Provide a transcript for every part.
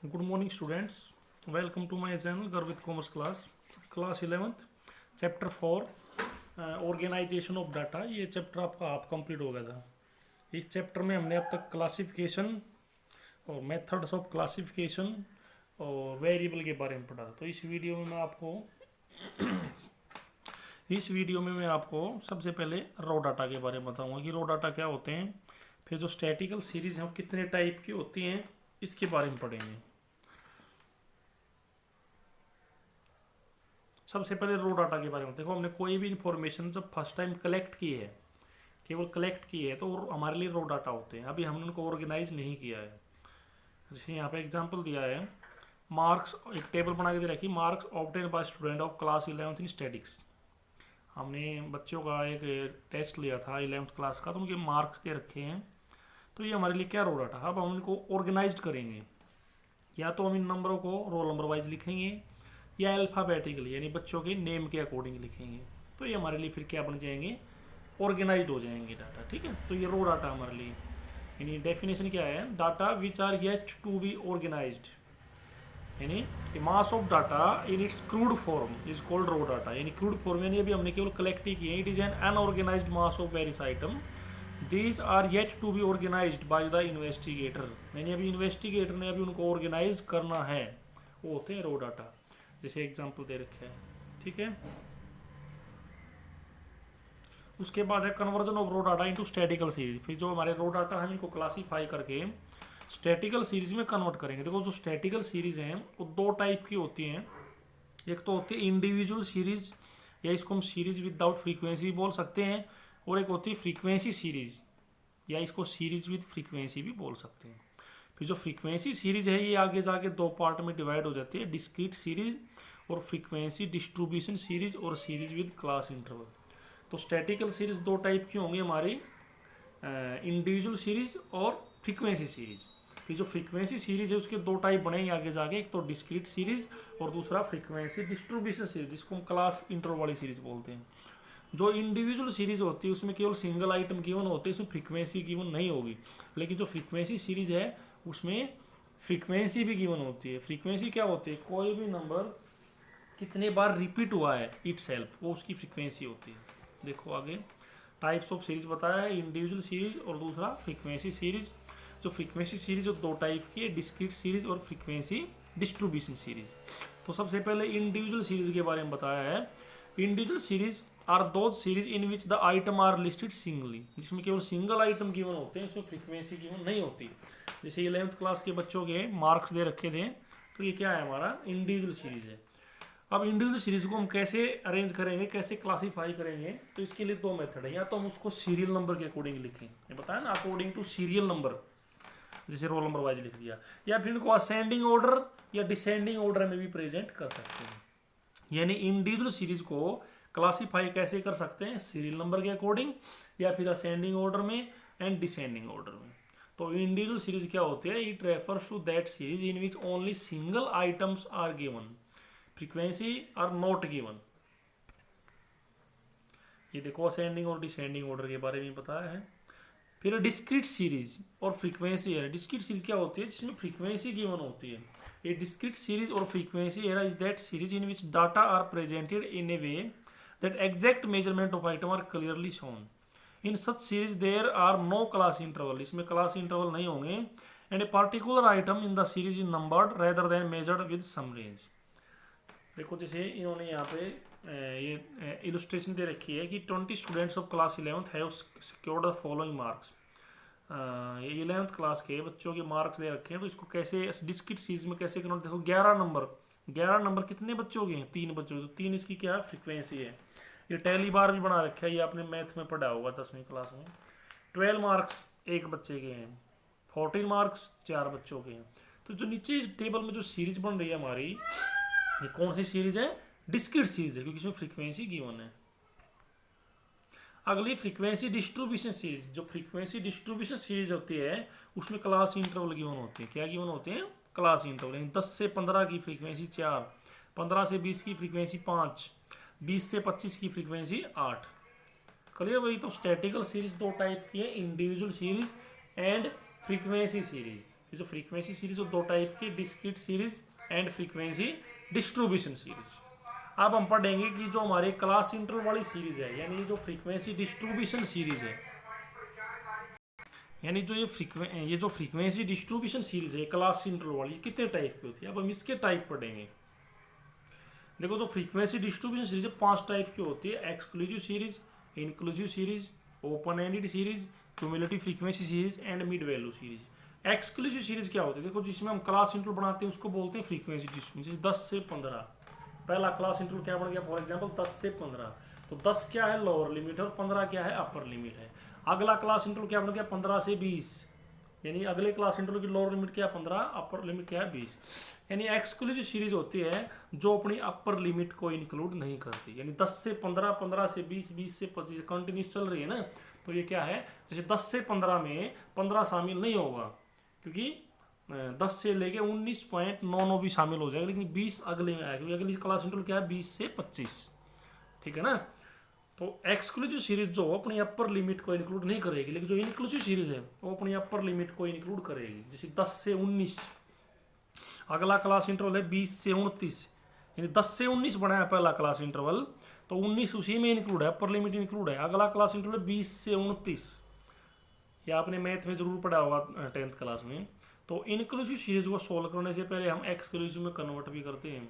Good morning, students. Welcome to my channel Garvit Commerce class 11th, chapter 4, organisation of data. ये chapter आपका complete हो गया था। इस चैप्टर में हमने अब तक क्लासिफिकेशन और मेथड्स ऑफ क्लासिफिकेशन और वेरिएबल के बारे में पढ़ा। तो इस वीडियो में मैं आपको सबसे पहले रो डाटा के बारे में बताऊंगा कि रो डाटा क्या होते हैं। फिर जो स्टैटिकल सीरीज है वो कितने टाइप की होती हैं इसके बारे में पढ़ेंगे। सबसे पहले रो डाटा के बारे में देखो, हमने कोई भी इंफॉर्मेशन जब फर्स्ट टाइम कलेक्ट की है, केवल कलेक्ट की है, तो हमारे लिए रो डाटा होते हैं। अभी हमने उनको ऑर्गेनाइज नहीं किया है। जैसे यहाँ पे एग्जांपल दिया है, मार्क्स, एक टेबल बना के दे रखी, marks obtain bye student of class 11th in statics. हमने बच्चों का एक टेस्ट लिया था 11th क्लास का, तो उनके मार्क्स दे रखे हैं। तो ये हमारे लिए क्या रो डाटा। अब हम इनको ऑर्गेनाइज करेंगे, या तो हम इन नंबरों को रोल नंबर वाइज लिखेंगे या अल्फ़ाबेटिकली यानी बच्चों के नेम के अकॉर्डिंग लिखेंगे। तो ये हमारे लिए फिर क्या बन जाएंगे, ऑर्गेनाइज्ड हो जाएंगे डाटा। ठीक है, तो ये रो डाटा हमारे लिए, यानी डेफिनेशन क्या है, data which are yet to be organised, यानी mass of data in its crude form is called raw data. यानी क्रूड फॉर्म यानी अभी हमने केवल कलेक्ट ही किए, it is an unorganised mass of various item, these are yet to be organised by the investigator. यानी अभी investigator ने अभी उनको ऑर्गेनाइज करना है, वो होते हैं रो डाटा। जैसे एग्जांपल दे रखे हैं। ठीक है, उसके बाद है conversion of raw data into statistical series. फिर जो हमारे रो डाटा हम इनको क्लासीफाई करके स्टैटिकल सीरीज में कन्वर्ट करेंगे। देखो, जो स्टैटिकल सीरीज हैं वो दो टाइप की होती हैं। एक तो होती है इंडिविजुअल सीरीज, या इसको हम सीरीज विदाउट फ्रीक्वेंसी भी बोल सकते हैं, और एक होती है फ्रीक्वेंसी सीरीज, या इसको सीरीज विद फ्रीक्वेंसी भी बोल सकते हैं। फिर जो फ्रीक्वेंसी सीरीज है ये आगे जाके दो पार्ट में डिवाइड हो जाती है, डिस्क्रीट सीरीज और फ्रीक्वेंसी डिस्ट्रीब्यूशन सीरीज और सीरीज विद क्लास इंटरवल। तो स्टैटिकल सीरीज दो टाइप की होंगी हमारी, इंडिविजुअल सीरीज और फ्रीक्वेंसी सीरीज। फिर जो फ्रीक्वेंसी सीरीज है उसके दो टाइप बनेंगे आगे जाके, एक तो डिस्क्रीट सीरीज और दूसरा फ्रीक्वेंसी डिस्ट्रीब्यूशन सीरीज, जिसको हम क्लास इंटरवल वाली सीरीज बोलते हैं। जो इंडिविजुअल सीरीज होती है उसमें केवल सिंगल आइटम गिवन होते हैं, इसमें फ्रीक्वेंसी गिवन नहीं होगी। लेकिन जो फ्रीक्वेंसी सीरीज है उसमें फ्रीक्वेंसी भी गिवन होती है। फ्रीक्वेंसी क्या होती है, कोई भी नंबर कितने बार रिपीट हुआ है इट सेल्फ, वो उसकी फ्रीक्वेंसी होती है। देखो आगे टाइप्स ऑफ सीरीज बताया है, इंडिविजुअल सीरीज और दूसरा फ्रीक्वेंसी सीरीज। जो फ्रीक्वेंसी सीरीज जो दो टाइप की है, डिस्क्रीट सीरीज और फ्रीक्वेंसी डिस्ट्रीब्यूशन सीरीज। तो सबसे पहले इंडिविजुअल सीरीज के बारे में बताया है। Individual series are those series in which the item are listed singly, जिसमें केवल सिंगल आइटम गिवन होते हैं, इसमें फ्रीक्वेंसी गिवन नहीं होती। जैसे 11th क्लास के बच्चों के मार्क्स दे रखे थे, तो ये क्या है, हमारा इंडिविजुअल सीरीज है। अब इंडिविजुअल सीरीज को हम कैसे अरेंज करेंगे, कैसे क्लासीफाई करेंगे, तो इसके लिए दो मेथड है। या तो हम उसको सीरियल नंबर के अकॉर्डिंग लिखें, ये बताया ना, अकॉर्डिंग टू सीरियल नंबर, जैसे रोल नंबर वाइज लिख दिया, या फिर इनको असेंडिंग ऑर्डर या डिसेंडिंग ऑर्डर में भी प्रेजेंट कर सकते हैं। यानी इंडिविजुअल सीरीज को क्लासीफाई कैसे कर सकते हैं, सीरियल नंबर के अकॉर्डिंग या फिर असेंडिंग ऑर्डर में एंड डिसेंडिंग ऑर्डर में। तो इंडिविजुअल सीरीज क्या होती है, it refers to that series in which only single items are given, frequency are not given. ये देखो असेंडिंग और डिसेंडिंग ऑर्डर के बारे में बताया है। फिर डिस्क्रीट सीरीज और फ्रीक्वेंसी है। डिस्क्रीट सीरीज क्या होती है, जिसमें फ्रीक्वेंसी गिवन होती है। ये डिस्क्रीट सीरीज और frequency array is that series in which data are presented in a way that exact measurement of item are clearly shown. In such series there are no class interval, इसमें class interval नहीं होंगे, and a particular item in the series is numbered rather than measured with some range. देखो, जैसे इन्होंने यहाँ पे ये illustration दे रखी है कि 20 students of class 11th have secured the following marks. ये 11th क्लास के बच्चों के मार्क्स दे रखे हैं, तो इसको कैसे डिस्क्रीट सीरीज में कैसे कन्वर्ट। देखो 11 नंबर कितने बच्चों के हैं, 3 बच्चों के, तो 3 इसकी क्या फ्रीक्वेंसी है। ये टैली बार भी बना रखा है, ये आपने मैथ में पढ़ा होगा 10वीं क्लास में। 12 मार्क्स एक बच्चे के हैं, 14 मार्क्स 4 बच्चों के हैं। तो जो नीचे टेबल में जो सीरीज बन रही है हमारी, ये कौन सी सीरीज है, डिस्क्रीट सीरीज है, क्योंकि इसमें फ्रीक्वेंसी गिवन है। अगली फ्रीक्वेंसी डिस्ट्रीब्यूशन सीरीज। जो फ्रीक्वेंसी डिस्ट्रीब्यूशन सीरीज होती है उसमें क्लास इंटरवल गिवन होती है। क्या गिवन होते हैं, क्लास इंटरवल। 10 से 15 की फ्रीक्वेंसी 4, 15 से 20 की फ्रीक्वेंसी 5, 20 से 25 की फ्रीक्वेंसी 8। क्लियर भाई। तो स्टैटिकल सीरीज दो टाइप की है, individual series and frequency series. ये जो फ्रीक्वेंसी सीरीज दो टाइप की, discrete series and frequency distribution series. अब हम पढ़ेंगे कि जो हमारे क्लास इंटरवल वाली सीरीज है, यानी जो फ्रीक्वेंसी डिस्ट्रीब्यूशन सीरीज है, यानी जो ये जो फ्रीक्वेंसी डिस्ट्रीब्यूशन सीरीज है क्लास इंटरवल वाली, कितने टाइप की होती है। अब हम इसके टाइप पढ़ेंगे। देखो, जो फ्रीक्वेंसी डिस्ट्रीब्यूशन सीरीज है 5 टाइप की होती है। Exclusive series, inclusive series, open ended series, cumulative frequency series and mid value series. Exclusive series क्या होती है? देखो, जिसमें हम क्लास इंटरवल बनाते हैं उसको बोलते हैं फ्रीक्वेंसी डिस्ट्रीब्यूशन। 10 से 15, पहला क्लास इंटरवल क्या बन गया? फॉर एग्जांपल 10 से 15, तो 10 क्या है? लोअर लिमिट है, और 15 क्या है? अपर लिमिट है। अगला क्लास इंटरवल क्या बन गया? 15 से 20, यानी अगले क्लास इंटरवल की लोअर लिमिट क्या है? 15, अपर लिमिट क्या है? 20। यानी एक्सक्लूसिव सीरीज होती है जो अपनी अपर लिमिट को इंक्लूड नहीं करती। यानी 10 से 15, 15 से 20, 20 से 25 कंटिन्यूस चल रही है ना, तो ये क्या है? जैसे 10 से 15 में 15 शामिल नहीं होगा, क्योंकि 10 से लेके 19.99 भी शामिल हो जाएगा, लेकिन 20 अगले में आएगा, क्योंकि अगली क्लास इंटरवल क्या है? 20 से 25। ठीक है ना। तो एक्सक्लूसिव सीरीज जो अपनी अपर लिमिट को इंक्लूड नहीं करेगी, लेकिन जो इंक्लूसिव सीरीज है वो अपनी अपर लिमिट को इंक्लूड करेगी। जैसे 10 से 19, अगला क्लास इंटरवल है 20 से 29, यानी 10 से 19 बनाया पहला क्लास इंटरवल, तो 19 उसी में इंक्लूड है, अपर लिमिट इंक्लूड है। अगला क्लास इंटरवल 20 से 29, ये आपने मैथ में जरूर पढ़ा होगा 10th क्लास में। तो इंक्लूसिव सीरीज को सोल्व करने से पहले हम एक्सक्लूसिव में कन्वर्ट भी करते हैं।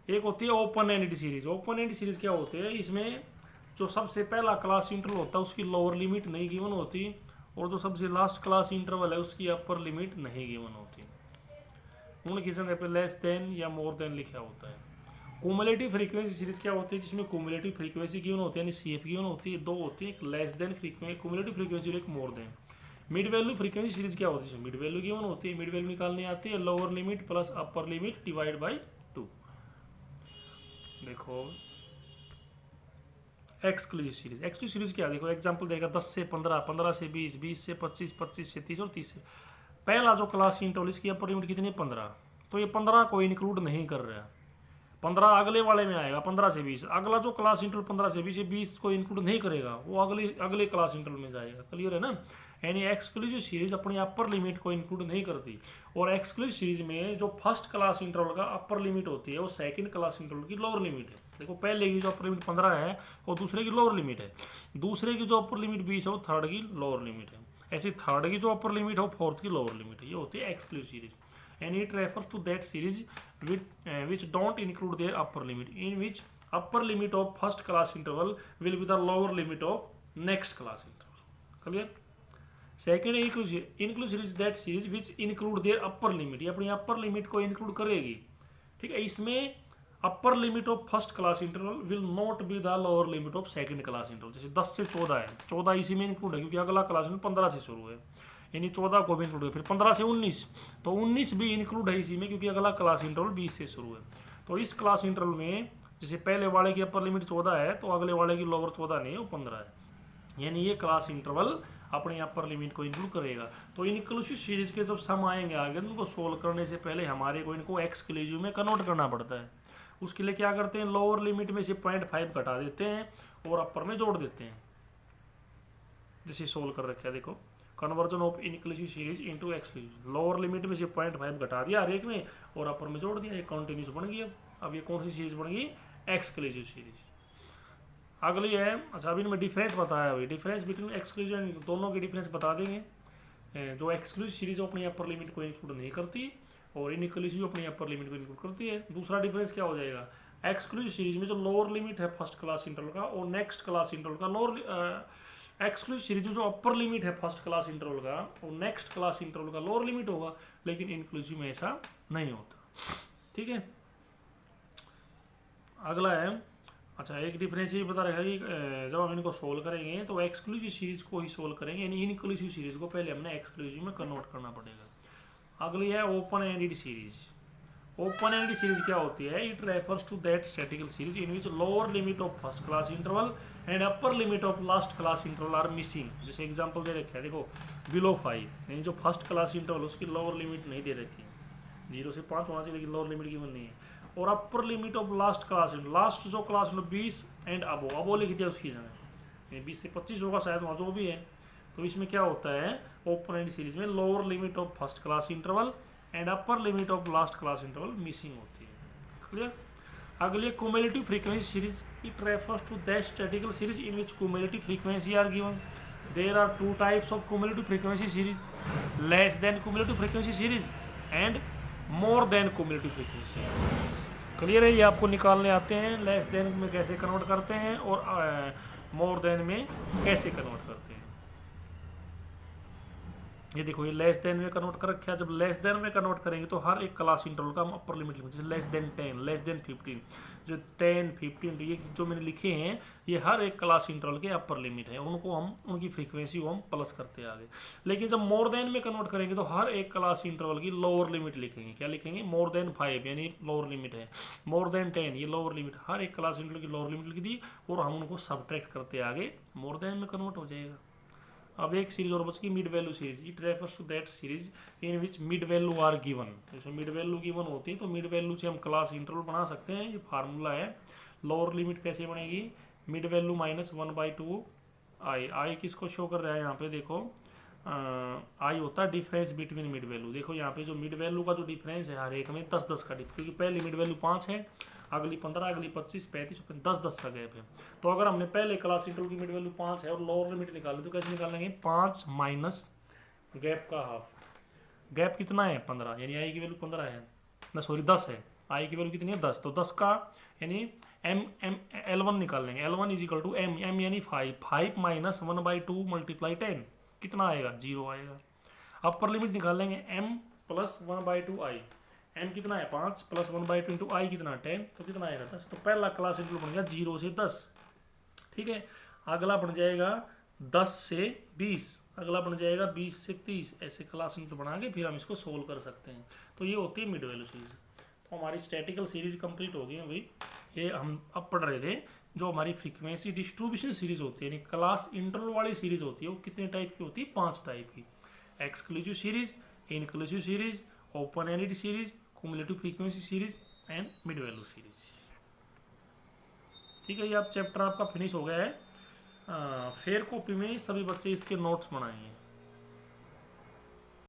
एक होती है open ended series. Open ended series क्या होती है? इसमें जो सबसे पहला क्लास इंटरवल होता है उसकी लोअर लिमिट नहीं गिवन होती, और जो सबसे लास्ट क्लास इंटरवल है उसकी अपर लिमिट नहीं गिवन होती। उनकी जगह पे लेस देन या मोर देन लिखा होता है। क्यूमुलेटिव फ्रीक्वेंसी सीरीज क्या होती है? जिसमें क्यूमुलेटिव फ्रीक्वेंसी गिवन होती है, यानी सीएफ गिवन होती है। दो होती है, एक less than frequency cumulative frequency और एक more than. Mid value frequency series क्या होती है? मिड वैल्यू गिवन होती है, मिड वैल्यू निकालनी आती है, lower limit plus upper limit divide by 2। देखो एक्सक्लूसिव सीरीज। एक्सक्लूसिव सीरीज क्या? देखो एग्जांपल देगा 10 से 15, 15 से 20, 20 से 25, 25 से 30 और 30 से। पहला जो क्लास इंटरवल इसकी अपर लिमिट कितनी है? 15, तो ये 15 को इंक्लूड नहीं कर रहा है। 15 अगले वाले में आएगा 15 से 20। अगला जो क्लास इंटरवल 15 से 20 है, 20 को इंक्लूड नहीं करेगा, वो अगले क्लास इंटरवल में जाएगा। क्लियर है ना। यानी एक्सक्लूसिव सीरीज अपनी अपर लिमिट को इंक्लूड नहीं करती। और एक्सक्लूसिव सीरीज में जो फर्स्ट क्लास इंटरवल का अपर लिमिट होती है वो सेकंड क्लास इंटरवल की लोअर लिमिट है। देखो, पहले की जो अपर लिमिट 15 है वो दूसरे की लोअर लिमिट है, दूसरे की जो अपर लिमिट 20 है वो थर्ड की लोअर लिमिट है, ऐसे थर्ड की जो अपर लिमिट है वो फोर्थ की लोअर लिमिट है। ये होती है exclusive series. and it refers to that series which don't include their upper limit, in which upper limit of first class interval will be the lower limit of next class interval. Clear? Second inclusive series that series which include their upper limit, ये अपनी upper limit को include करेगी। ठीक है, इसमें upper limit of first class interval will not be the lower limit of second class interval। जैसे 10 से 14 है, 14 इसी में इंक्लूड है क्योंकि अगला क्लास इंटरवल 15 से शुरू है, यानी 14 को भी इंक्लूड है। फिर 15 से 19, तो 19 भी इंक्लूड है इसी में क्योंकि अगला क्लास इंटरवल 20 से शुरू है। तो इस क्लास इंटरवल में जैसे पहले वाले की अपर लिमिट 14 है, तो अगले वाले की लोअर 14 नहीं है, वो 15 है। यानी ये क्लास इंटरवल अपनी अपर लिमिट को इंक्लूड करेगा। तो इंक्लूसिव सीरीज के जब सम आएंगे आगे, उनको सोल्व करने से पहले हमारे को इनको एक्सक्लूसिव में कन्वर्ट करना पड़ता है। उसके लिए क्या करते हैं? लोअर लिमिट में से 0.5 घटा देते हैं और अपर में जोड़ देते हैं। जैसे सोल्व कर रखा है, देखो conversion of inclusive series into exclusive. Lower limit में से 0.5 घटा दिया हर एक में और अपर में जोड़ दिया, ये कंटिन्यूस बन गई। अब ये कौन सी सीरीज बन गई? Exclusive series. अगली है, अच्छा अभी मैं डिफरेंस बताया, अभी डिफरेंस बिटवीन एक्सक्लूसिव एंड, दोनों के डिफरेंस बता देंगे। जो एक्सक्लूसिव सीरीज अपनी अपर लिमिट को इंक्लूड नहीं करती और इनक्लूसिव अपनी अपर लिमिट को इंक्लूड करती है। दूसरा डिफरेंस क्या हो जाएगा? एक्सक्लूसिव सीरीज में जो लोअर लिमिट है फर्स्ट क्लास इंटरवल का और नेक्स्ट क्लास इंटरवल का लोअर, एक्सक्लूसिव सीरीज में जो अपर लिमिट है फर्स्ट क्लास इंटरवल का और नेक्स्ट क्लास इंटरवल का लोअर लिमिट होगा, लेकिन इंक्लूसिव में ऐसा नहीं होता। ठीक है, अगला है, अच्छा एक डिफरेंस ये बता रखा है कि जब हम इनको सोल्व करेंगे तो एक्सक्लूसिव सीरीज को ही सोल्व करेंगे, यानी इनक्लूसिव सीरीज को पहले हमने एक्सक्लूसिव में कन्वर्ट करना पड़ेगा। अगली है open ended series. Open ended series क्या होती है? It refers to that statistical series in which lower limit of first class interval and upper limit of last class interval are missing. जैसे example दे रखे है, देखो बिलो 5, यानी जो फर्स्ट क्लास इंटरवल उसकी लोअर लिमिट नहीं दे रखी, 0 से 5 होना चाहिए लेकिन लोअर लिमिट गिवन नहीं है। और अपर limit of last class, last जो क्लास 20 एंड अबो लिख दिया उसकी जगह, 20 से 25 होगा शायद वहाँ जो भी है। तो इसमें क्या होता है? ओपन एंड सीरीज में lower limit of first class interval and upper limit of last class interval missing होती है। क्लियर। अगली cumulative frequency series, it refers to that statistical series in which cumulative frequency are given. There are two types of cumulative frequency series, less than cumulative frequency series and more than cumulative frequency. Clear है, ये आपको निकालने आते हैं। Less than में कैसे convert करते हैं और मोर देन में कैसे कन्वर्ट करते हैं। ये देखो, ये लेस देन में कन्वर्ट कर रखा है। जब लेस देन में कन्वर्ट करेंगे तो हर एक क्लास इंटरवल का हम अपर लिमिट लिखेंगे, जैसे लेस देन 10, लेस देन 15, जो 10, 15 ये जो मैंने लिखे हैं ये हर एक क्लास इंटरवल के अपर लिमिट है, उनको हम उनकी फ्रीक्वेंसी को हम प्लस करते आगे। लेकिन जब मोर देन में कन्वर्ट करेंगे तो हर एक क्लास इंटरवल की लोअर लिमिट लिखेंगे। क्या लिखेंगे? मोर देन 5 यानी लोअर लिमिट है, मोर देन 10 ये लोअर लिमिट, हर एक क्लास इंटरवल की लोअर लिमिट लिख दी और हम उनको सब्ट्रैक्ट करते आगे मोर देन में कन्वर्ट हो जाएगा। अब एक सीरीज और बच गई mid value series, it refers to that series in which mid value are given. जैसे मिड वैल्यू गिवन होती है तो मिड वैल्यू से हम क्लास इंटरवल बना सकते हैं। ये फार्मूला है। लोअर लिमिट कैसे बनेगी? मिड वैल्यू माइनस 1/2 आई। आई किसको शो कर रहा है यहाँ पे? देखो आई होता है डिफरेंस बिटवीन मिड वैल्यू। देखो यहाँ पे जो मिड वैल्यू का जो डिफरेंस है हर एक में 10-10 का डिफरेंस, क्योंकि पहली मिड वैल्यू 5 है, अगली 15, अगली 25, 35, 10-10 का गैप है। तो अगर हमने पहले क्लास इंटरवल की मिड वैल्यू 5 है और लोअर लिमिट निकाले तो कैसे निकालेंगे? 5 माइनस गैप का हाफ। गैप कितना है? 15, यानी आई की वैल्यू 15 है ना, सॉरी 10 है। आई की वैल्यू कितनी है? 10। तो 10 का यानी L1 निकाल लेंगे। L1 is equal to M यानी 5 माइनस 1/2 मल्टीप्लाई 10 कितना आएगा? 0 आएगा। अपर लिमिट निकाल लेंगे M प्लस 1/2 आई। M कितना है? 5 प्लस 1/2 इंटू आई कितना? 10, तो कितना आएगा? 10। तो पहला क्लास इंटरवल बन गया 0 से 10। ठीक है। अगला बन जाएगा 10 से 20, अगला बन जाएगा 20 से 30। ऐसे क्लास इंटरवल बना के फिर हम इसको सोल्व कर सकते हैं। तो ये होती है मिड वैल्यू सीरीज। तो हमारी स्टैटिकल सीरीज कंप्लीट हो गई है भाई। ये हम अब पढ़ रहे थे जो हमारी फ्रीक्वेंसी डिस्ट्रीब्यूशन सीरीज होती है, यानी क्लास इंटरवल वाली सीरीज होती है, वो कितने टाइप की होती है? 5 टाइप की। Exclusive series, inclusive series, open ended series, cumulative frequency series and mid value series. ठीक है, ये अब चैप्टर आपका फिनिश हो गया है। फेयर कॉपी में सभी बच्चे इसके नोट्स बनाएंगे।